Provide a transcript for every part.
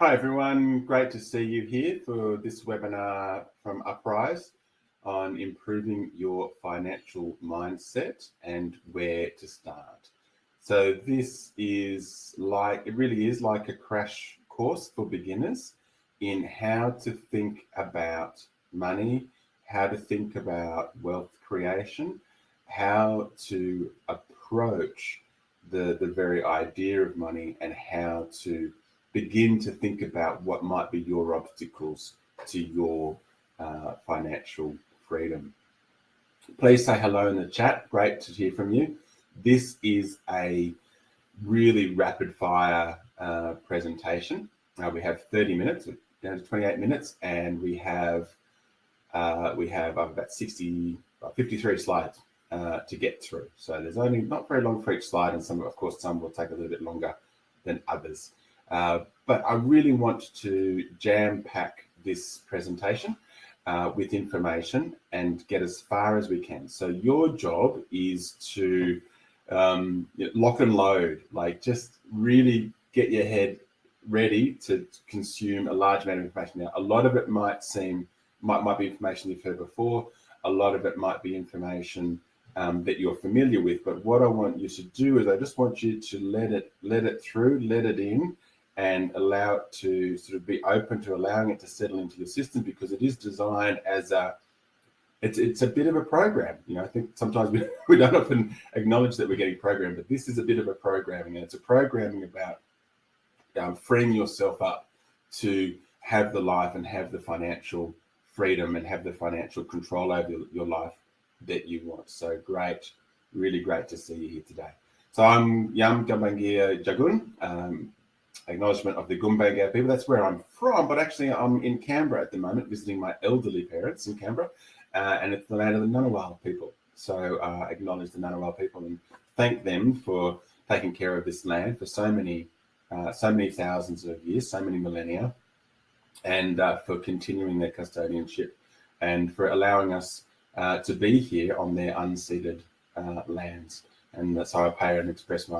Hi everyone, great to see you here for this webinar from Uprise on improving your financial mindset and where to start. So this is it really is like a crash course for beginners in how to think about money, how to think about wealth creation, how to approach the very idea of money, and how to begin to think about what might be your obstacles to your financial freedom. Please say hello in the chat. Great to hear from you. This is a really rapid fire presentation. We have 30 minutes, down to 28 minutes, and we have about 53 slides to get through. So there's only not very long for each slide, and some will take a little bit longer than others. But I really want to jam pack this presentation with information and get as far as we can. So your job is to lock and load, like just really get your head ready to consume a large amount of information. Now, a lot of it might be information you've heard before. A lot of it might be information that you're familiar with. But what I want you to do is I just want you to let it in, and allow it to sort of be open to allowing it to settle into your system, because it is designed as it's a bit of a program. I think sometimes we don't often acknowledge that we're getting programmed, but this is a bit of a programming, and it's a programming about freeing yourself up to have the life and have the financial freedom and have the financial control over your life that you want. So great, really great to see you here today. So I'm Yam Gumbaynggirr Jagun, acknowledgement of the Gumbaynggirr people. That's where I'm from, but actually I'm in Canberra at the moment, visiting my elderly parents in Canberra, and it's the land of the Ngunnawal people. So acknowledge the Ngunnawal people and thank them for taking care of this land for so many thousands of years, so many millennia, and for continuing their custodianship and for allowing us to be here on their unceded lands. And so I pay and express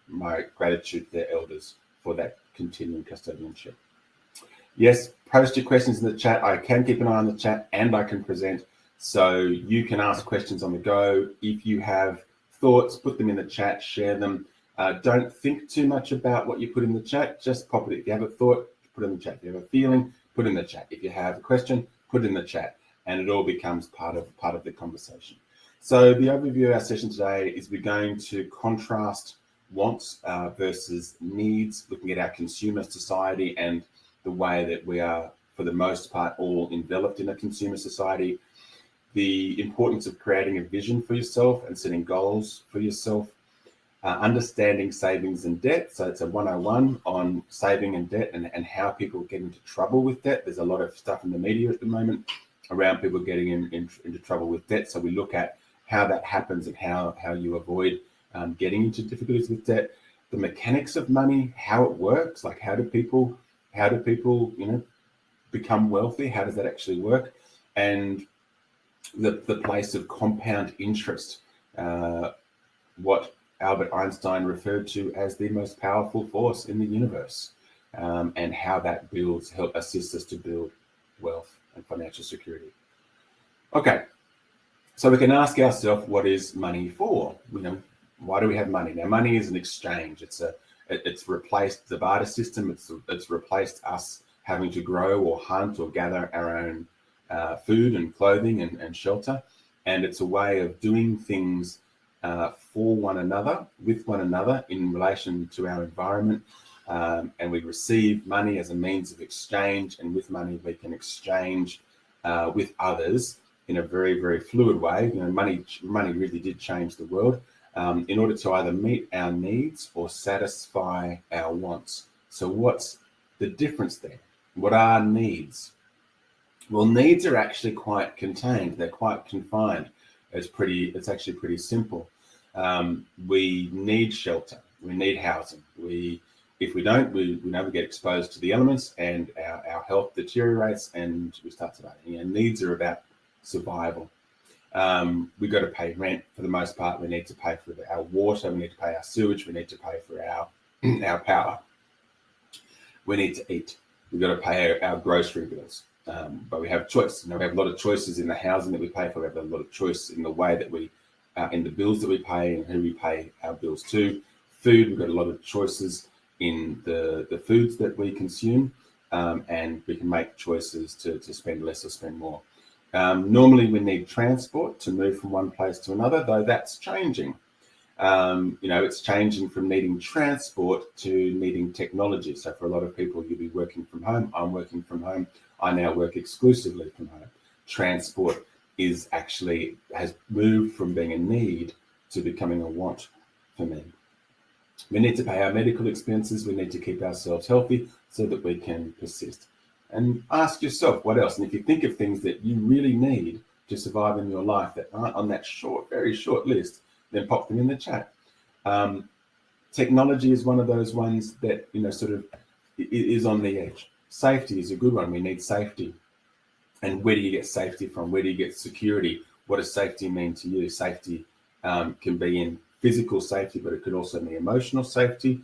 my gratitude to their elders for that continuing custodianship. Yes, post your questions in the chat. I can keep an eye on the chat and I can present. So you can ask questions on the go. If you have thoughts, put them in the chat, share them. Don't think too much about what you put in the chat. Just pop it. If you have a thought, put it in the chat. If you have a feeling, put it in the chat. If you have a question, put it in the chat. And it all becomes part of the conversation. So the overview of our session today is we're going to contrast wants versus needs, looking at our consumer society and the way that we are, for the most part, all enveloped in a consumer society. The importance of creating a vision for yourself and setting goals for yourself. Understanding savings and debt. So it's a 101 on saving and debt and how people get into trouble with debt. There's a lot of stuff in the media at the moment around people getting into trouble with debt. So we look at how that happens and how you avoid getting into difficulties with debt. The mechanics of money, how it works, like how do people become wealthy? How does that actually work? And the place of compound interest, what Albert Einstein referred to as the most powerful force in the universe, and how that assists us to build wealth and financial security. Okay, so we can ask ourselves, what is money for? Why do we have money? Now, money is an exchange. It's replaced the barter system. It's replaced us having to grow or hunt or gather our own food and clothing and shelter. And it's a way of doing things for one another, with one another, in relation to our environment. And we receive money as a means of exchange, and with money we can exchange with others in a very, very fluid way. Money really did change the world in order to either meet our needs or satisfy our wants. So what's the difference there? What are needs? Well, needs are actually quite contained. They're quite confined. It's actually pretty simple. We need shelter. We need housing. If we don't, we never get exposed to the elements, and our health deteriorates, and we start to die. Needs are about survival. We got to pay rent for the most part. We need to pay for our water. We need to pay our sewage. We need to pay for our power. We need to eat. We've got to pay our grocery bills. But we have choice. We have a lot of choices in the housing that we pay for. We have a lot of choice in the way that we, in the bills that we pay and who we pay our bills to. Food, we've got a lot of choices in the foods that we consume, and we can make choices to spend less or spend more. Normally, we need transport to move from one place to another, though that's changing. It's changing from needing transport to needing technology. So for a lot of people, you'll be working from home. I'm working from home. I now work exclusively from home. Transport has moved from being a need to becoming a want for me. We need to pay our medical expenses. We need to keep ourselves healthy so that we can persist. And ask yourself what else. And if you think of things that you really need to survive in your life that aren't on that very short list, then pop them in the chat. Technology is one of those ones that, sort of is on the edge. Safety is a good one. We need safety. And where do you get safety from? Where do you get security? What does safety mean to you? Safety can be in physical safety, but it could also be emotional safety,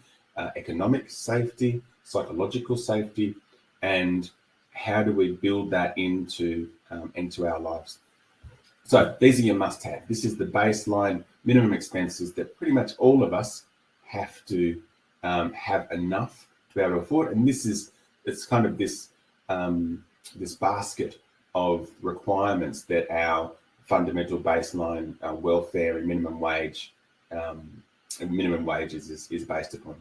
economic safety, psychological safety, and how do we build that into our lives? So these are your must-have. This is the baseline minimum expenses that pretty much all of us have to have enough to be able to afford. And it's kind of this basket of requirements that our fundamental baseline welfare and minimum wages is based upon.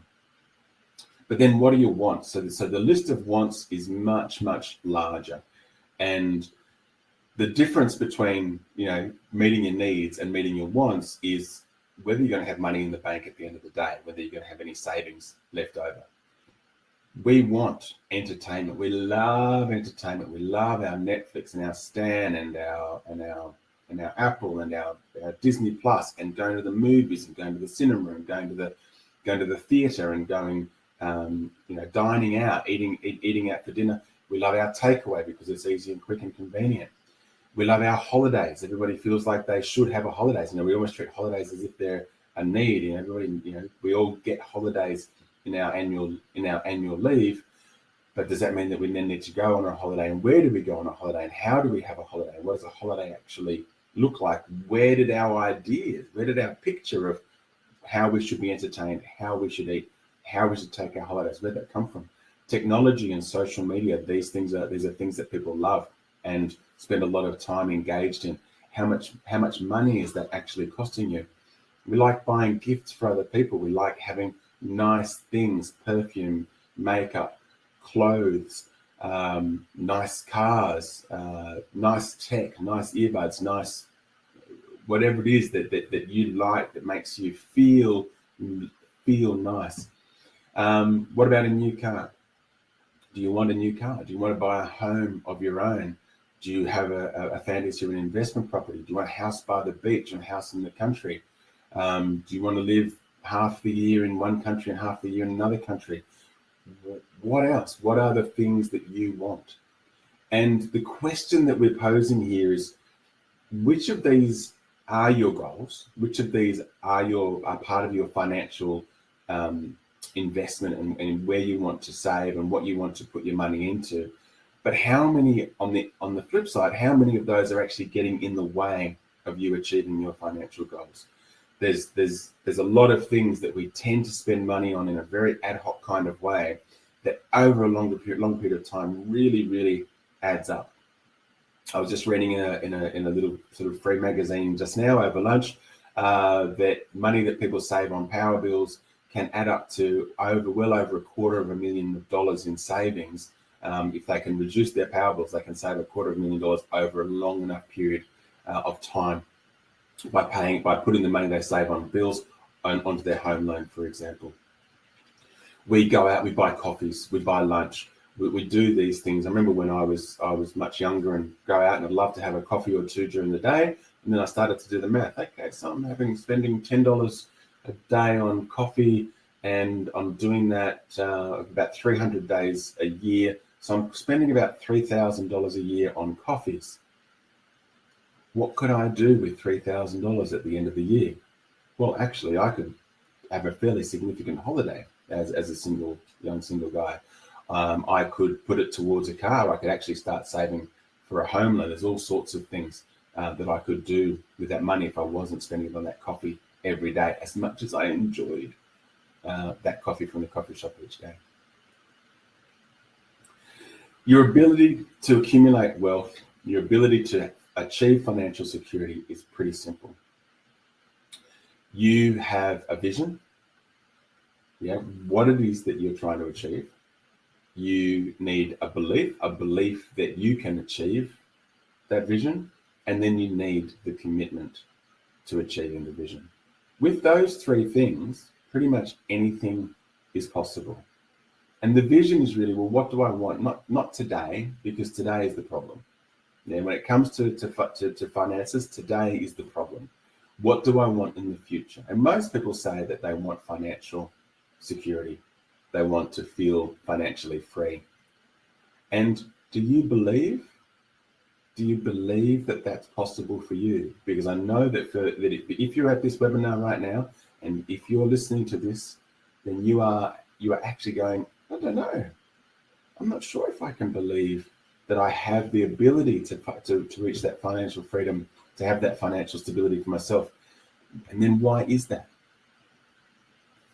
But then what do you want? So the list of wants is much, much larger. And the difference between, meeting your needs and meeting your wants is whether you're going to have money in the bank at the end of the day, whether you're going to have any savings left over. We want entertainment. We love entertainment. We love our Netflix and our Stan and our Apple and our Disney Plus, and going to the movies and going to the cinema and going to the theater and going, dining out, eating out for dinner. We love our takeaway because it's easy and quick and convenient. We love our holidays. Everybody feels like they should have a holidays. We almost treat holidays as if they're a need. Everybody, we all get holidays in our annual leave. But does that mean that we then need to go on a holiday? And where do we go on a holiday? And how do we have a holiday? What does a holiday actually look like? Where did our picture of how we should be entertained, how we should eat, how we should take our holidays, where did that come from? Technology and social media, these are things that people love and spend a lot of time engaged in. How much money is that actually costing you? We like buying gifts for other people. We like having nice things, perfume, makeup, clothes, nice cars, nice tech, nice earbuds, nice whatever it is that you like that makes you feel nice. What about a new car? Do you want a new car? Do you want to buy a home of your own? Do you have a fantasy of an investment property? Do you want a house by the beach and a house in the country? Do you want to live half the year in one country and half the year in another country? What else? What are the things that you want? And the question that we're posing here is, which of these are your goals? Which of these are part of your financial investment and where you want to save and what you want to put your money into? But how many, on the flip side, how many of those are actually getting in the way of you achieving your financial goals? There's a lot of things that we tend to spend money on in a very ad hoc kind of way that over a long period of time really adds up. I was just reading in a little sort of free magazine just now over lunch that money that people save on power bills can add up to well over $250,000 in savings. If they can reduce their power bills, they can save $250,000 over a long enough period of time by putting the money they save on bills onto their home loan, for example. We go out, we buy coffees, we buy lunch, we do these things. I remember when I was much younger and go out and I'd love to have a coffee or two during the day, and then I started to do the math. Okay, so I'm spending $10 a day on coffee, and I'm doing that about 300 days a year. So I'm spending about $3,000 a year on coffees. What could I do with $3,000 at the end of the year? Well, actually, I could have a fairly significant holiday as a young single guy. I could put it towards a car. I could actually start saving for a home loan. There's all sorts of things that I could do with that money if I wasn't spending it on that coffee every day, as much as I enjoyed that coffee from the coffee shop each day. Your ability to accumulate wealth, your ability to achieve financial security is pretty simple. You have a vision, what it is that you're trying to achieve. You need a belief that you can achieve that vision, and then you need the commitment to achieving the vision. With those three things, pretty much anything is possible. And the vision is really, well, what do I want? Not today, because today is the problem. When it comes to finances, today is the problem. What do I want in the future? And most people say that they want financial security. They want to feel financially free. And do you believe that that's possible for you? Because I know that if you're at this webinar right now, and if you're listening to this, then you are actually going, I don't know. I'm not sure if I can believe that I have the ability to reach that financial freedom, to have that financial stability for myself. And then why is that?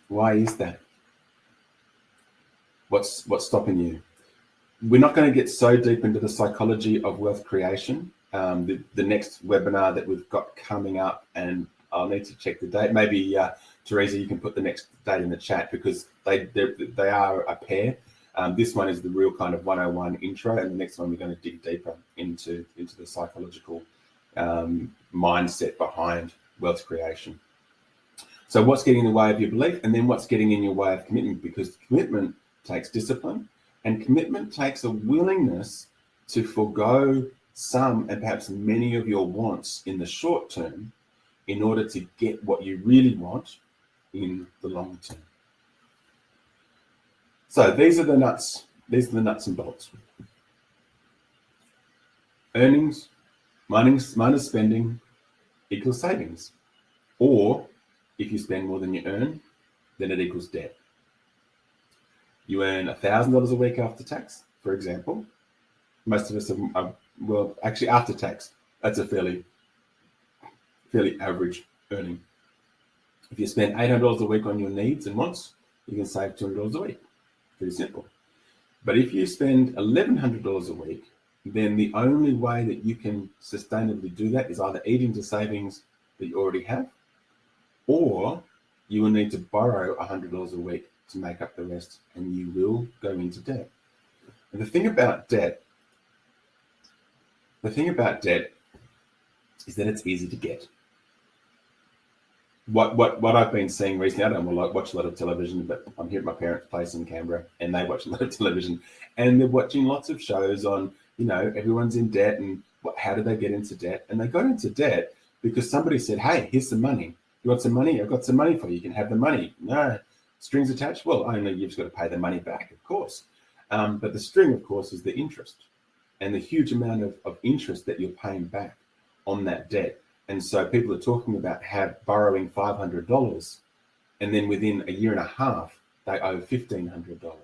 Why is that? What's stopping you? We're not going to get so deep into the psychology of wealth creation. The next webinar that we've got coming up, and I'll need to check the date. Maybe Teresa, you can put the next date in the chat, because they are a pair. This one is the real kind of 101 intro, and the next one we're going to dig deeper into the psychological mindset behind wealth creation. So what's getting in the way of your belief, and then what's getting in your way of commitment? Because commitment takes discipline, and commitment takes a willingness to forego some and perhaps many of your wants in the short term in order to get what you really want in the long term. So these are the nuts and bolts. Earnings minus spending equals savings. Or if you spend more than you earn, then it equals debt. You earn $1,000 a week after tax, for example. Most of us are, well, actually after tax, that's a fairly average earning. If you spend $800 a week on your needs and wants, you can save $200 a week. Pretty simple. But if you spend $1,100 a week, then the only way that you can sustainably do that is either eat into savings that you already have, or you will need to borrow $100 a week to make up the rest, and you will go into debt. And the thing about debt is that it's easy to get. What I've been seeing recently, I don't watch a lot of television, but I'm here at my parents' place in Canberra, and they watch a lot of television, and they're watching lots of shows on, everyone's in debt, and how did they get into debt? And they got into debt because somebody said, hey, here's some money. You want some money? I've got some money for you. You can have the money. No, strings attached? Well, only you've just got to pay the money back, of course. But the string, of course, is the interest, and the huge amount of interest that you're paying back on that debt. And so people are talking about borrowing $500, and then within a year and a half, they owe $1,500.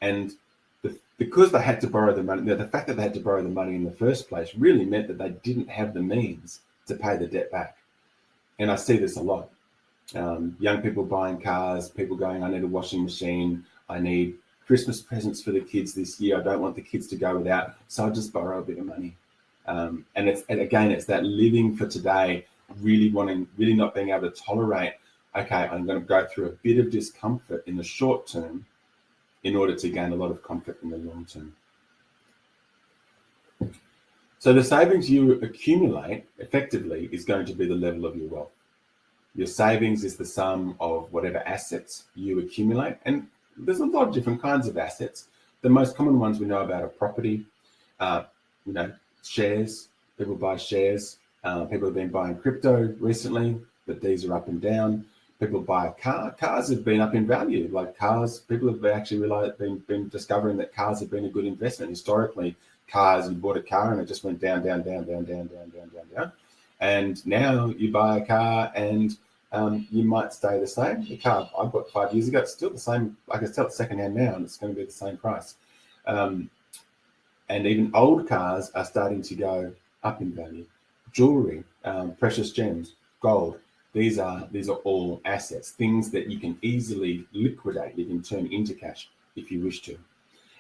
And because they had to borrow the money, the fact that they had to borrow the money in the first place really meant that they didn't have the means to pay the debt back. And I see this a lot. Young people buying cars, people going, I need a washing machine, I need Christmas presents for the kids this year, I don't want the kids to go without, so I'll just borrow a bit of money. And it's that living for today, really not being able to tolerate, okay, I'm going to go through a bit of discomfort in the short term in order to gain a lot of comfort in the long term. So the savings you accumulate effectively is going to be the level of your wealth. Your savings is the sum of whatever assets you accumulate. And there's a lot of different kinds of assets. The most common ones we know about are property, shares. People buy shares. People have been buying crypto recently, but these are up and down. People buy a car. Cars have been up in value. Like cars, people have actually been discovering that cars have been a good investment. Historically, cars, you bought a car and it just went down. And now you buy a car and you might stay the same. The car I bought 5 years ago, it's still the same. I can tell it's secondhand now, and it's going to be the same price. And even old cars are starting to go up in value. Jewelry, precious gems, gold. These are all assets, things that you can easily liquidate. You can turn into cash if you wish to.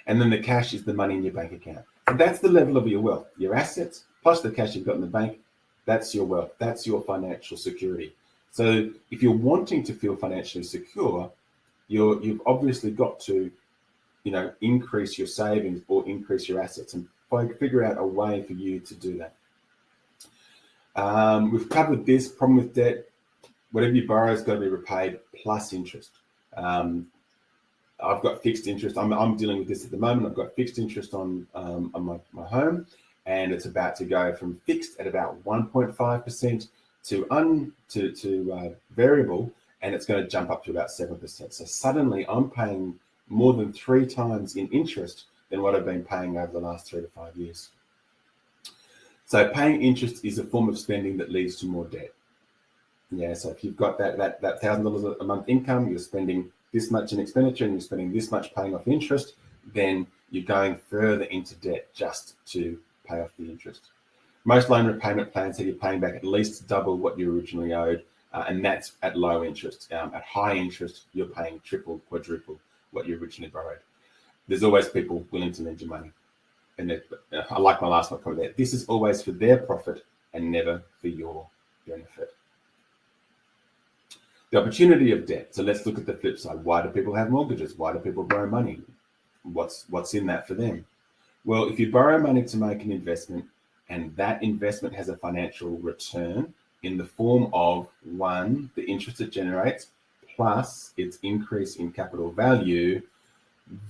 And then the cash is the money in your bank account. So that's the level of your wealth. Your assets plus the cash you've got in the bank, that's your wealth. That's your financial security. So if you're wanting to feel financially secure, you've obviously got to, increase your savings or increase your assets and figure out a way for you to do that. We've covered this problem with debt. Whatever you borrow has got to be repaid plus interest. I've got fixed interest. I'm dealing with this at the moment. I've got fixed interest on my home, and it's about to go from fixed at about 1.5% to variable, and it's going to jump up to about 7%. So suddenly I'm paying more than 3 times in interest than what I've been paying over the last 3 to 5 years. So paying interest is a form of spending that leads to more debt. Yeah, so if you've got that $1,000 a month income, you're spending this much in expenditure and you're spending this much paying off interest, then you're going further into debt just to pay off the interest. Most loan repayment plans have you paying back at least double what you originally owed, and that's at low interest. At high interest, you're paying triple, quadruple what you originally borrowed. There's always people willing to lend you money. And I like my last one comment there. This is always for their profit and never for your benefit. The opportunity of debt. So let's look at the flip side. Why do people have mortgages? Why do people borrow money? What's in that for them? Well, if you borrow money to make an investment and that investment has a financial return in the form of, 1, the interest it generates plus its increase in capital value,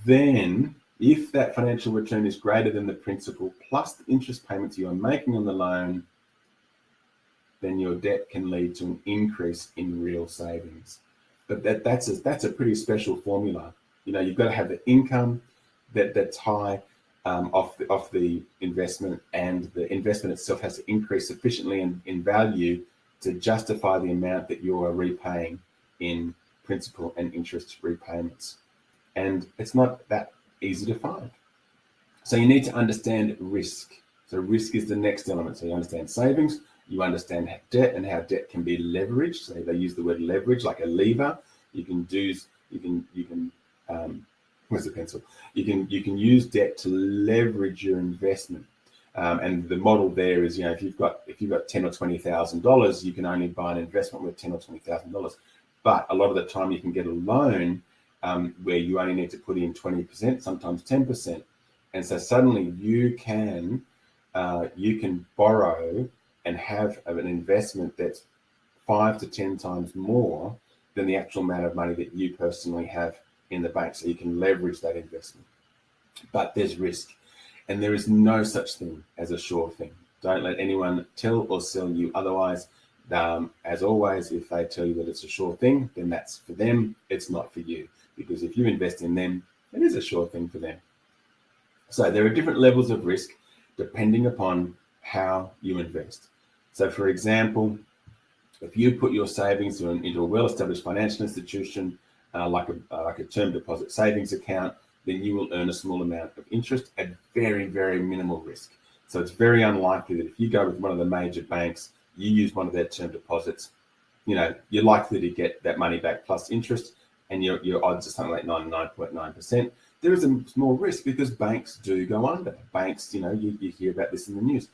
then if that financial return is greater than the principal plus the interest payments you are making on the loan, then your debt can lead to an increase in real savings. But that's a pretty special formula. You've got to have the income that's high off the investment, and the investment itself has to increase sufficiently in value to justify the amount that you are repaying in principal and interest repayments. And it's not that easy to find. So you need to understand risk. So risk is the next element. So you understand savings, you understand debt and how debt can be leveraged. So they use the word leverage like a lever. Where's the pencil? You can use debt to leverage your investment. And the model there is, if you've got $10,000 or $20,000, you can only buy an investment worth $10,000 or $20,000. But a lot of the time you can get a loan where you only need to put in 20%, sometimes 10%. And so suddenly you can borrow and have an investment that's 5 to 10 times more than the actual amount of money that you personally have in the bank. So you can leverage that investment. But there's risk, and there is no such thing as a sure thing. Don't let anyone tell or sell you otherwise. As always, if they tell you that it's a sure thing, then that's for them. It's not for you, because if you invest in them, it is a sure thing for them. So there are different levels of risk depending upon how you invest. So for example, if you put your savings into a well-established financial institution, like a term deposit savings account, then you will earn a small amount of interest at very, very minimal risk. So it's very unlikely that if you go with one of the major banks, you use one of their term deposits, you're likely to get that money back plus interest, and your odds are something like 99.9%. There is a small risk because banks do go under. Banks, you hear about this in the news.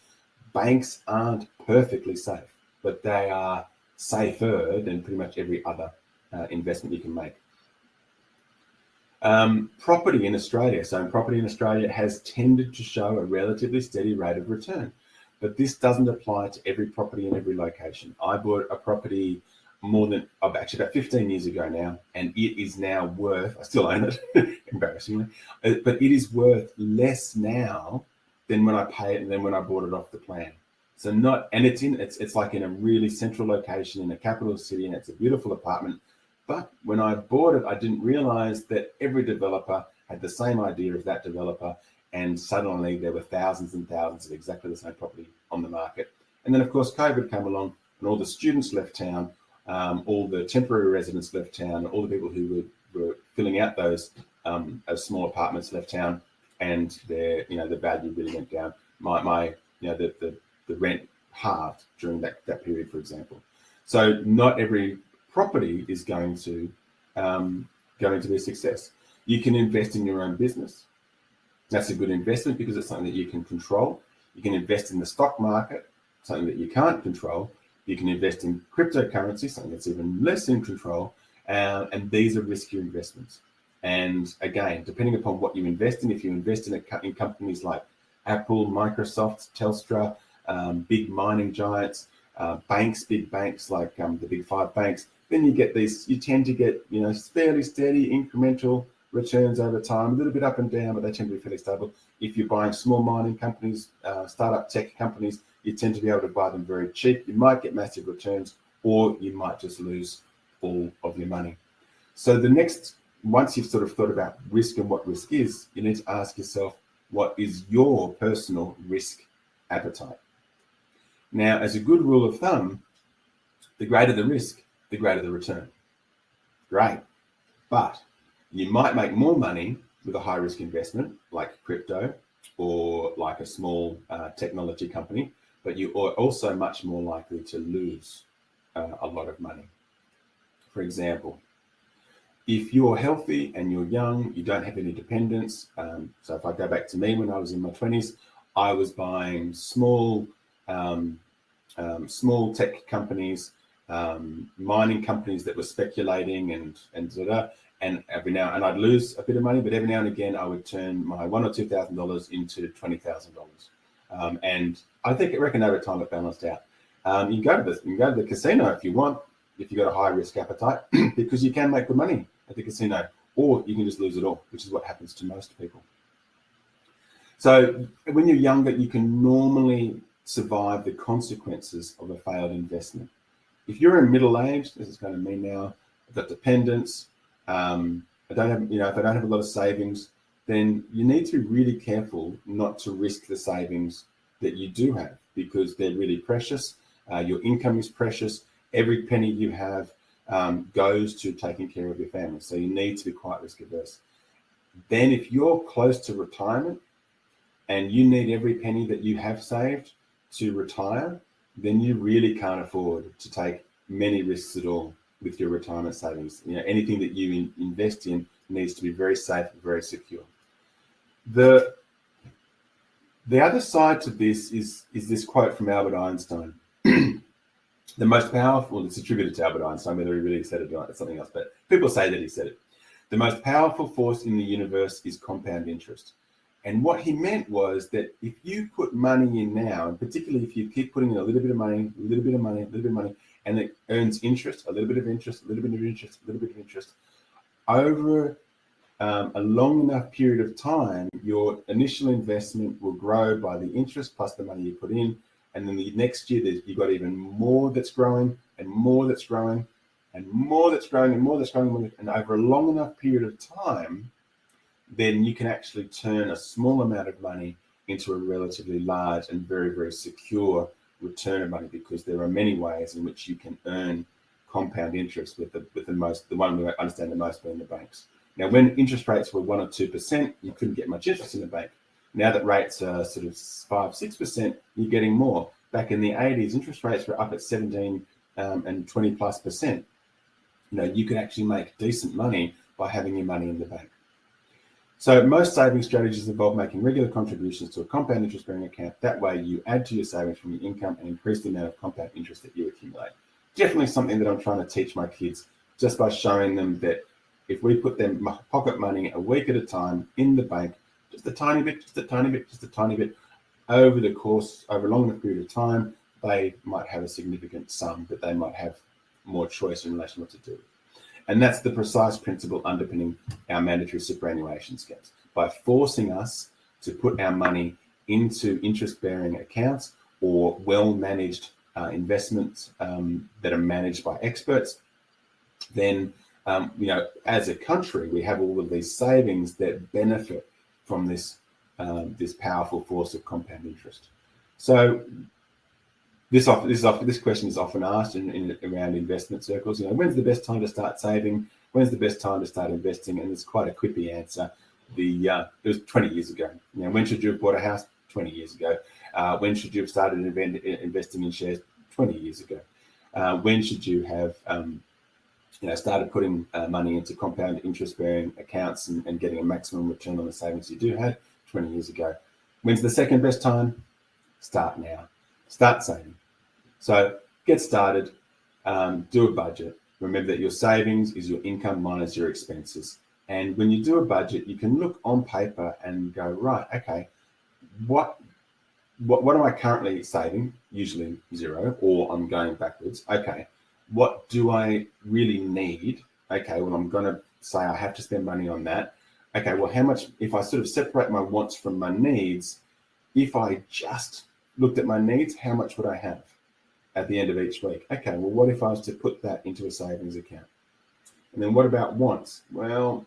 Banks aren't perfectly safe, but they are safer than pretty much every other investment you can make. Property in Australia. So property in Australia has tended to show a relatively steady rate of return, but this doesn't apply to every property in every location. I bought a property about 15 years ago now, and it is now worth, I still own it, embarrassingly, but it is worth less now than when I paid it and then when I bought it off the plan. So it's like in a really central location in a capital city, and it's a beautiful apartment. But when I bought it, I didn't realize that every developer had the same idea as that developer, and suddenly there were thousands and thousands of exactly the same property on the market. And then of course COVID came along and all the students left town, all the temporary residents left town, all the people who were filling out those small apartments left town, and the value really went down. The rent halved during that period, for example. So not every property is going to be a success. You can invest in your own business. That's a good investment because it's something that you can control. You can invest in the stock market, something that you can't control. You can invest in cryptocurrency, something that's even less in control. And these are riskier investments. And again, depending upon what you invest in, if you invest in companies like Apple, Microsoft, Telstra, big mining giants, big banks like the big five banks, then you tend to get fairly steady incremental returns over time, a little bit up and down, but they tend to be fairly stable. If you're buying small mining companies, startup tech companies, you tend to be able to buy them very cheap. You might get massive returns, or you might just lose all of your money. So once you've sort of thought about risk and what risk is, you need to ask yourself, what is your personal risk appetite? Now, as a good rule of thumb, the greater the risk, the greater the return. Great. But you might make more money with a high risk investment like crypto or like a small technology company, but you are also much more likely to lose a lot of money. For example, if you're healthy and you're young, you don't have any dependents. So if I go back to me when I was in my 20s, I was buying small tech companies, mining companies that were speculating and every now and I'd lose a bit of money, but every now and again I would turn my $1,000 or $2,000 into $20,000. And I reckon over time it balanced out. You can go to the casino if you want, if you've got a high risk appetite, because you can make good money at the casino, or you can just lose it all, which is what happens to most people. So when you're younger, you can normally survive the consequences of a failed investment. If you're in middle age, this is kind of me now, I've got dependents, if I don't have a lot of savings, then you need to be really careful not to risk the savings that you do have, because they're really precious. Your income is precious. Every penny you have goes to taking care of your family. So you need to be quite risk averse. Then if you're close to retirement and you need every penny that you have saved to retire, then you really can't afford to take many risks at all with your retirement savings. Anything that you invest in needs to be very safe and very secure. The other side to this is this quote from Albert Einstein. The most powerful, it's attributed to Albert Einstein, whether he really said it or not, it's something else, but people say that he said it. The most powerful force in the universe is compound interest. And what he meant was that if you put money in now, and particularly if you keep putting in a little bit of money, and it earns interest, a little bit of interest, over a long enough period of time, your initial investment will grow by the interest plus the money you put in. And then the next year, you've got even more that's growing and more that's growing and more that's growing and more that's growing. And over a long enough period of time, then you can actually turn a small amount of money into a relatively large and very, very secure return of money, because there are many ways in which you can earn compound interest with the one we understand the most being the banks. Now, when interest rates were 1 or 2%, you couldn't get much interest in the bank. Now that rates are sort of 5-6%, you're getting more. Back in the 80s, interest rates were up at 17 and 20+%. You could actually make decent money by having your money in the bank. So most saving strategies involve making regular contributions to a compound interest bearing account. That way you add to your savings from your income and increase the amount of compound interest that you accumulate. Definitely something that I'm trying to teach my kids, just by showing them that if we put their pocket money a week at a time in the bank, just a tiny bit, over a long enough period of time, they might have a significant sum that they might have more choice in relation to what to do. And that's the precise principle underpinning our mandatory superannuation schemes. By forcing us to put our money into interest-bearing accounts or well-managed investments that are managed by experts, then as a country, we have all of these savings that benefit from this powerful force of compound interest. So This question is often asked around investment circles. When's the best time to start saving? When's the best time to start investing? And it's quite a quippy answer. It was 20 years ago. When should you have bought a house? 20 years ago. When should you have started investing in shares? 20 years ago. When should you have started putting money into compound interest-bearing accounts and getting a maximum return on the savings you do have? 20 years ago. When's the second best time? Start now. Start saving. So get started. Do a budget. Remember that your savings is your income minus your expenses. And when you do a budget, you can look on paper and go, right, okay, what am I currently saving? Usually zero, or I'm going backwards. Okay, what do I really need? Okay, well, I'm going to say I have to spend money on that. Okay, well, how much, if I sort of separate my wants from my needs, if I just looked at my needs, how much would I have at the end of each week? Okay, well, what if I was to put that into a savings account? And then what about wants? Well,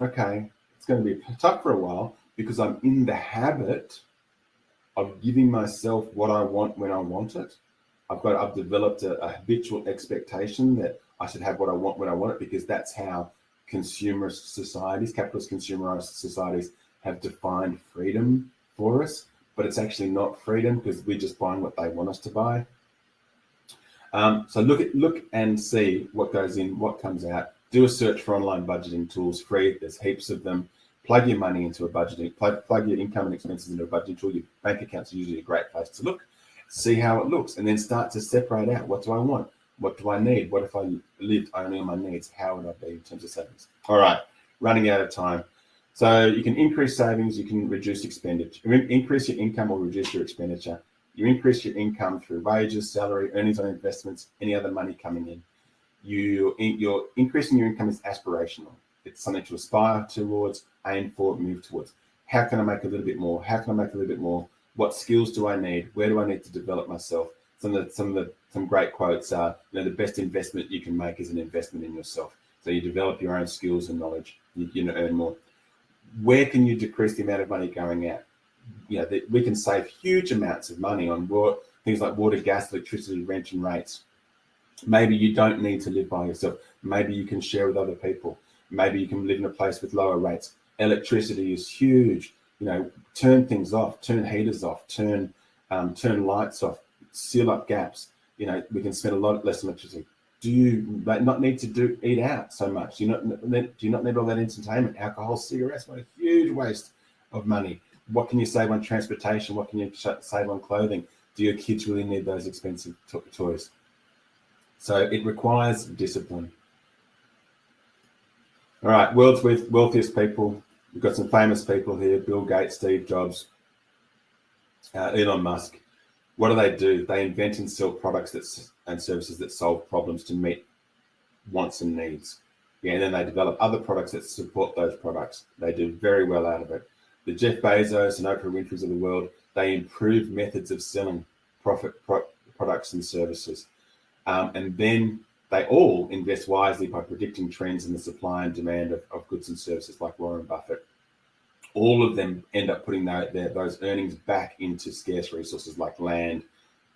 okay, it's going to be tough for a while because I'm in the habit of giving myself what I want when I want it. I've developed a habitual expectation that I should have what I want when I want it, because that's how capitalist consumerized societies have defined freedom for us. But it's actually not freedom, because we're just buying what they want us to buy. So look and see what goes in, what comes out. Do a search for online budgeting tools, free. There's heaps of them. Plug your money into a budgeting, plug your income and expenses into a budgeting tool. Your bank account's usually a great place to look. See how it looks, and then start to separate out, what do I want? What do I need? What if I lived only on my needs? How would I be in terms of savings? All right, running out of time. So you can increase savings, you can reduce expenditure, increase your income or reduce your expenditure. You increase your income through wages, salary, earnings on investments, any other money coming in. You're increasing your income is aspirational. It's something to aspire towards, aim for, move towards. How can I make a little bit more? How can I make a little bit more? What skills do I need? Where do I need to develop myself? Some great quotes are, the best investment you can make is an investment in yourself. So you develop your own skills and knowledge, you earn more. Where can you decrease the amount of money going out? We can save huge amounts of money on things like water, gas, electricity, rent, and rates. Maybe you don't need to live by yourself. Maybe you can share with other people. Maybe you can live in a place with lower rates. Electricity is huge. Turn things off, turn heaters off, turn lights off, seal up gaps. We can spend a lot less electricity. Do you not need to eat out so much? Do you not need all that entertainment, alcohol, cigarettes? What a huge waste of money. What can you save on transportation? What can you save on clothing? Do your kids really need those expensive toys? So it requires discipline. All right, world's wealthiest people. We've got some famous people here: Bill Gates, Steve Jobs, Elon Musk. What do? They invent and sell products and services that solve problems to meet wants and needs. And then they develop other products that support those products. They do very well out of it. The Jeff Bezos and Oprah Winfrey's of the world, they improve methods of selling products and services. And then they all invest wisely by predicting trends in the supply and demand of goods and services, like Warren Buffett. All of them end up putting those earnings back into scarce resources like land,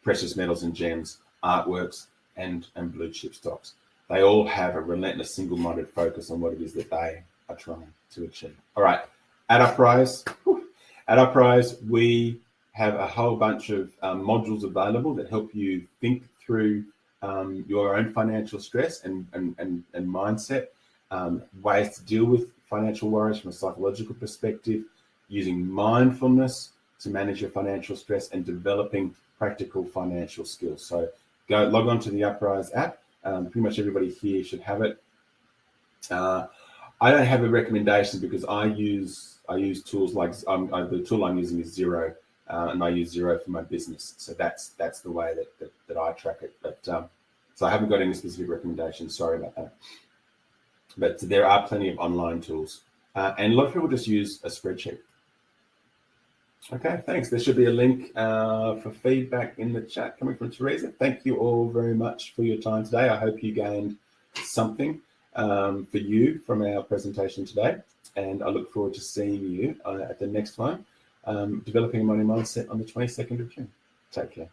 precious metals and gems, artworks, and blue chip stocks. They all have a relentless, single-minded focus on what it is that they are trying to achieve. All right, at Uprise, we have a whole bunch of modules available that help you think through your own financial stress and mindset, ways to deal with financial worries from a psychological perspective, using mindfulness to manage your financial stress, and developing practical financial skills. So log on to the Uprise app. Pretty much everybody here should have it. I don't have a recommendation because I use tools like the tool I'm using is Xero, and I use Xero for my business. So that's the way that I track it. But so I haven't got any specific recommendations. Sorry about that. But there are plenty of online tools, and a lot of people just use a spreadsheet. Okay, thanks. There should be a link for feedback in the chat coming from Teresa. Thank you all very much for your time today. I hope you gained something for you from our presentation today, and I look forward to seeing you at the next one, Developing a Money Mindset on the 22nd of June. Take care.